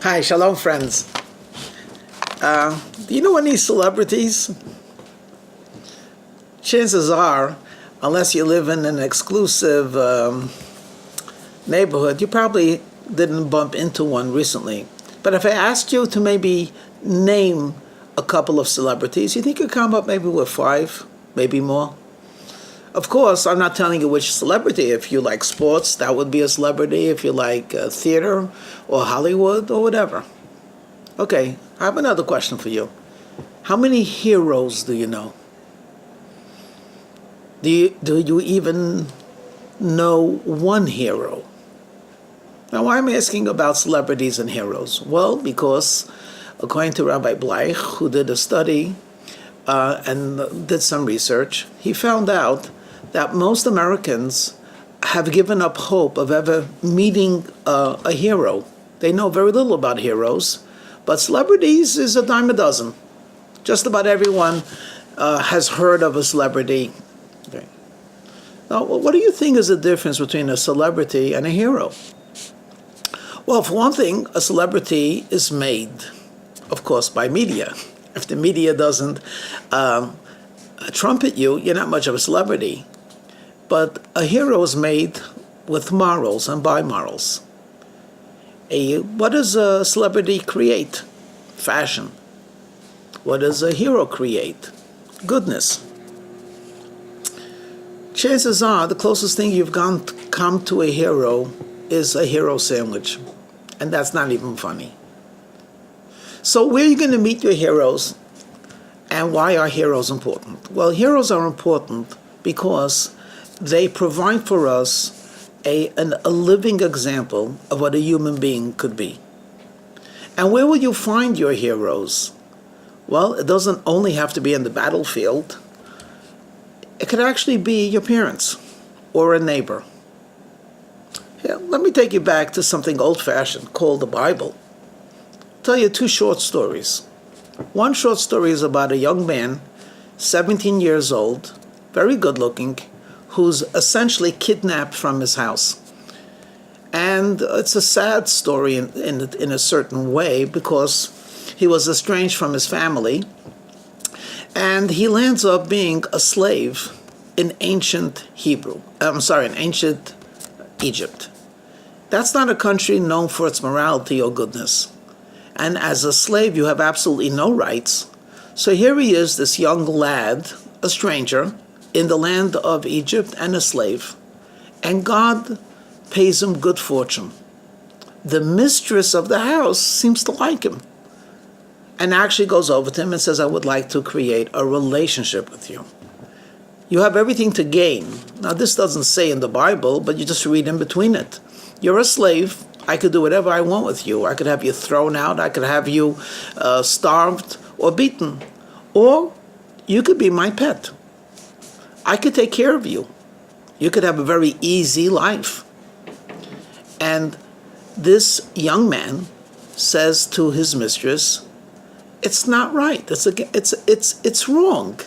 Hi, shalom friends. Do you know any celebrities? Chances are, unless you live in an exclusive neighborhood, you probably didn't bump into one recently. But if I asked you to maybe name a couple of celebrities, you think you'd come up maybe with 5, maybe more? Of course, I'm not telling you which celebrity. If you like sports, that would be a celebrity. If you like theater or Hollywood or whatever. Okay, I have another question for you. How many heroes do you know? Do you even know one hero? Now, why am I asking about celebrities and heroes? Well, because according to Rabbi Bleich, who did a study and did some research, he found out that most Americans have given up hope of ever meeting a hero. They know very little about heroes, but celebrities is a dime a dozen. Just about everyone has heard of a celebrity. Okay. Now, what do you think is the difference between a celebrity and a hero? Well, for one thing, a celebrity is made, of course, by media. If the media doesn't trumpet you, you're not much of a celebrity. But a hero is made with morals and by morals. What does a celebrity create? Fashion. What does a hero create? Goodness. Chances are the closest thing you've come to a hero is a hero sandwich. And that's not even funny. So where are you going to meet your heroes? And why are heroes important? Well, heroes are important because they provide for us a living example of what a human being could be. And where will you find your heroes? Well, it doesn't only have to be in the battlefield. It could actually be your parents or a neighbor. Yeah, let me take you back to something old-fashioned called the Bible. I'll tell you 2 short stories. One short story is about a young man, 17 years old, very good-looking, who's essentially kidnapped from his house. And it's a sad story in a certain way because he was estranged from his family, and he lands up being a slave in ancient ancient Egypt. That's not a country known for its morality or goodness. And as a slave, you have absolutely no rights. So here he is, this young lad, a stranger, in the land of Egypt and a slave. And God pays him good fortune. The mistress of the house seems to like him and actually goes over to him and says, I would like to create a relationship with you. You have everything to gain. Now, this doesn't say in the Bible, but you just read in between it. You're a slave. I could do whatever I want with you. I could have you thrown out. I could have you starved or beaten. Or you could be my pet. I could take care of you. You could have a very easy life. And this young man says to his mistress, it's not right. It's wrong.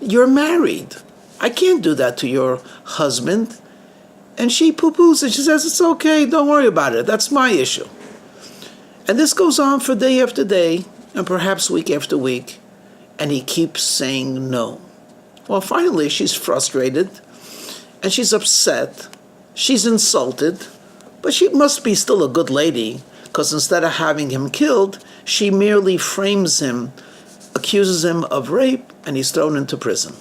You're married. I can't do that to your husband. And she poo-poos and she says, it's okay, don't worry about it. That's my issue. And this goes on for day after day and perhaps week after week. And he keeps saying no. Well, finally, she's frustrated and she's upset. She's insulted, but she must be still a good lady because instead of having him killed, she merely frames him, accuses him of rape, and he's thrown into prison.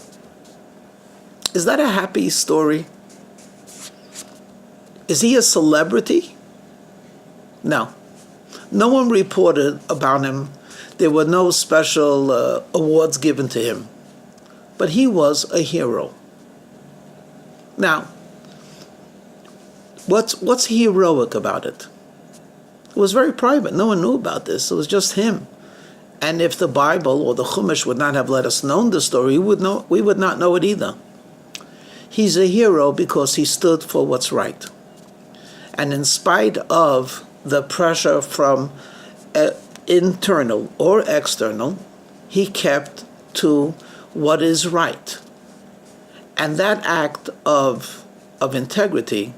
Is that a happy story? Is he a celebrity? No. No one reported about him. There were no special awards given to him. But he was a hero. Now, what's heroic about it? It was very private. No one knew about this. It was just him. And if the Bible or the Chumash would not have let us know the story, we would not know it either. He's a hero because he stood for what's right. And in spite of the pressure from internal or external, he kept to what is right. And that act of integrity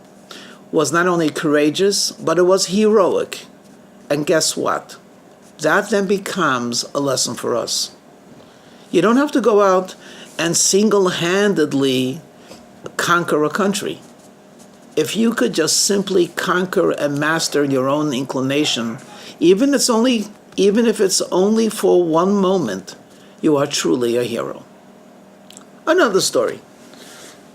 was not only courageous, but it was heroic. And guess what? That then becomes a lesson for us. You don't have to go out and single-handedly conquer a country. If you could just simply conquer and master your own inclination, even if it's only for one moment, you are truly a hero. Another story.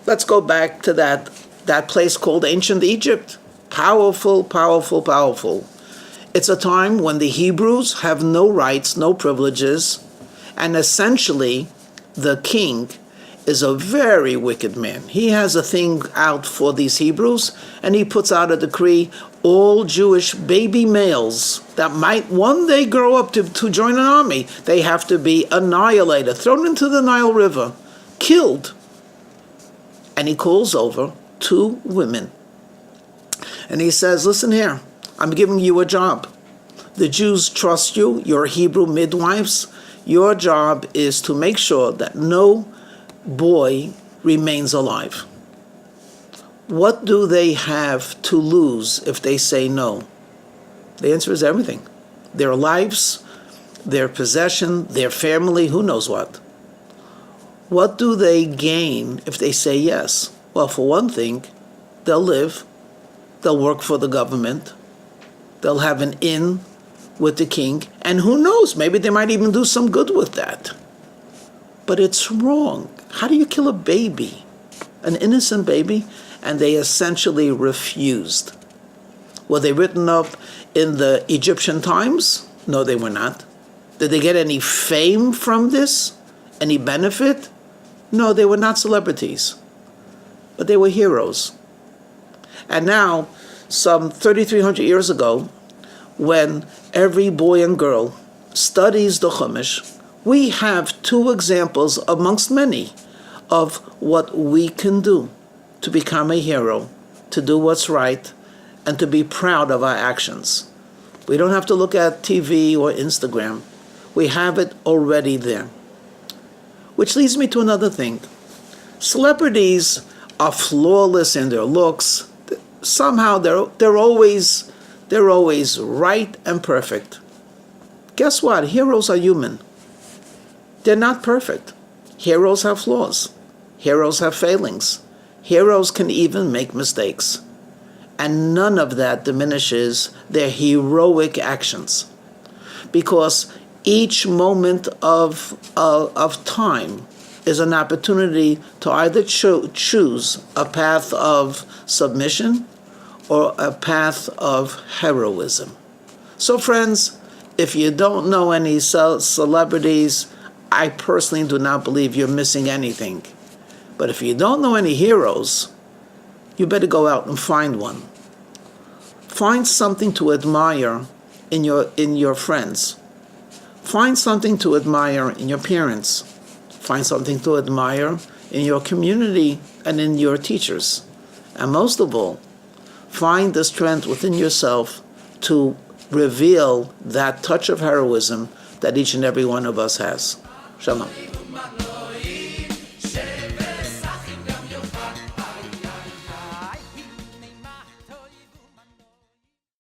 Let's go back to that place called ancient Egypt. Powerful, powerful, powerful. It's a time when the Hebrews have no rights, no privileges, and essentially the king is a very wicked man. He has a thing out for these Hebrews, and he puts out a decree: all Jewish baby males that might one day grow up to join an army, they have to be annihilated, thrown into the Nile River, killed. And he calls over 2 women. And he says, listen here, I'm giving you a job. The Jews trust you, you're Hebrew midwives. Your job is to make sure that no boy remains alive. What do they have to lose if they say no? The answer is everything. Their lives, their possession, their family, who knows what. What do they gain if they say yes? Well, for one thing, they'll live, they'll work for the government, they'll have an inn with the king, and who knows, maybe they might even do some good with that. But it's wrong. How do you kill a baby, an innocent baby? And they essentially refused. Were they written up in the Egyptian Times? No, they were not. Did they get any fame from this? Any benefit? No, they were not celebrities. But they were heroes. And now, some 3,300 years ago, when every boy and girl studies the Chumash, we have 2 examples amongst many of what we can do to become a hero, to do what's right, and to be proud of our actions. We don't have to look at TV or Instagram. We have it already there. Which leads me to another thing. Celebrities are flawless in their looks. Somehow they're always right and perfect. Guess what? Heroes are human. They're not perfect. Heroes have flaws. Heroes have failings. Heroes can even make mistakes. And none of that diminishes their heroic actions. Because each moment of time is an opportunity to either choose a path of submission or a path of heroism. So friends, if you don't know any celebrities, I personally do not believe you're missing anything. But if you don't know any heroes, you better go out and find one. Find something to admire in your friends. Find something to admire in your parents. Find something to admire in your community and in your teachers. And most of all, find the strength within yourself to reveal that touch of heroism that each and every one of us has. Shalom.